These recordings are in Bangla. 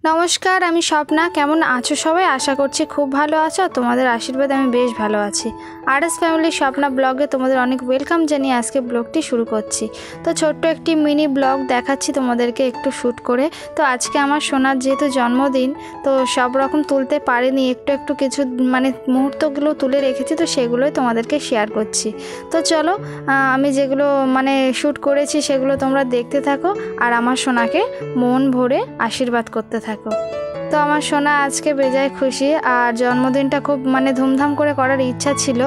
নমস্কার, আমি স্বপ্না। কেমন আছো সবাই? আশা করছি খুব ভালো আছো। তোমাদের আশীর্বাদে আমি বেশ ভালো আছি। আরএস ফ্যামিলি স্বপ্না ব্লগে তোমাদের অনেক ওয়েলকাম জানিয়ে আজকে ব্লগটি শুরু করছি। তো ছোট্ট একটি মিনি ব্লগ দেখাচ্ছি তোমাদেরকে একটু শ্যুট করে। তো আজকে আমার সোনার যেহেতু জন্মদিন, তো সব রকম তুলতে পারিনি, একটু কিছু মুহূর্তগুলো তুলে রেখেছি, তো সেগুলোই তোমাদেরকে শেয়ার করছি। তো চলো, আমি যেগুলো শ্যুট করেছি সেগুলো তোমরা দেখতে থাকো আর আমার সোনাকে মন ভরে আশীর্বাদ করতে থাকো। তো আমার সোনা আজকে বেজায় খুশি, আর জন্মদিনটা খুব ধুমধাম করে করার ইচ্ছা ছিল,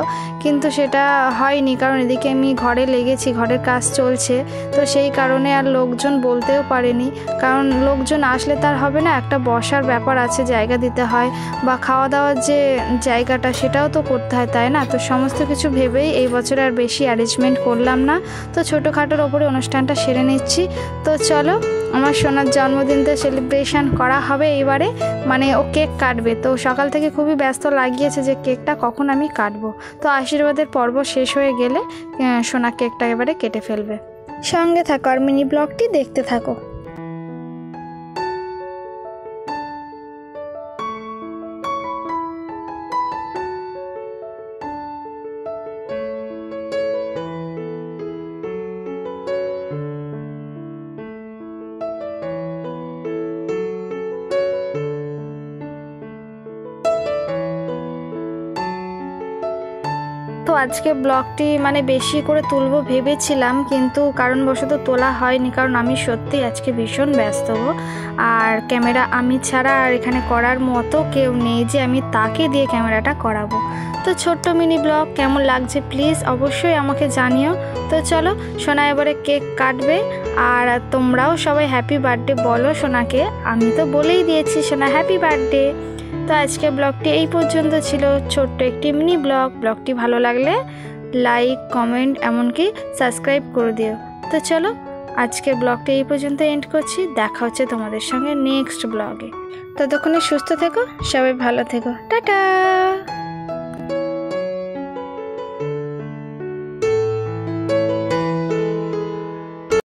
কিন্তু সেটা হয়নি, কারণ এদিকে আমি ঘরে লেগেছি, ঘরের কাজ চলছে। তো সেই কারণে আর লোকজন বলতেও পারেনি, কারণ লোকজন আসলে তার হবে না, একটা বসার ব্যাপার আছে, জায়গা দিতে হয়, বা খাওয়া দাওয়ার যে জায়গাটা সেটাও তো করতে হয়, তাই না? তো সমস্ত কিছু ভেবেই এই বছর আর বেশি অ্যারেঞ্জমেন্ট করলাম না। তো ছোটোখাটোর ওপরে অনুষ্ঠানটা সেরে নিচ্ছি। তো চলো, আমার সোনার জন্মদিনটা সেলিব্রেশন করা হবে এইবারে। ও কেক কাটবে, তো সকাল থেকে খুবই ব্যস্ত লাগিয়েছে যে কেকটা কখন আমি কাটবো। তো আশীর্বাদের পর্ব শেষ হয়ে গেলে সোনা কেকটা এবারে কেটে ফেলবে। সঙ্গে থাকো আর মিনি ব্লগটি দেখতে থাকো। তো আজকে ব্লগটি বেশি করে তুলবো ভেবেছিলাম, কিন্তু কারণবশত তোলা হয়নি, কারণ আমি সত্যি আজকে ভীষণ ব্যস্ত গো। আর ক্যামেরা আমি ছাড়া আর এখানে করার মতো কেউ নেই যে আমি তাকে দিয়ে ক্যামেরাটা করাবো। তো ছোট্ট মিনি ব্লগ কেমন লাগছে প্লিজ অবশ্যই আমাকে জানিও। তো চলো, সোনা এবারে কেক কাটবে, আর তোমরাও সবাই হ্যাপি বার্থডে বলো সোনাকে। আমি তো বলেই দিয়েছি সোনা হ্যাপি বার্থডে। তো আজকে ব্লগটি এই পর্যন্ত ছিল, ছোট্ট একটি মিনি ব্লগটি ভালো লাগলে লাইক, কমেন্ট, এমনকি সাবস্ক্রাইব করে দিও। তো চলো, আজকে ব্লগটি এই পর্যন্ত এন্ড করছি। দেখা হচ্ছে তোমাদের সঙ্গে নেক্সট ব্লগে। ততক্ষণে সুস্থ থেকো, সবাই ভালো থেকো, টাটা।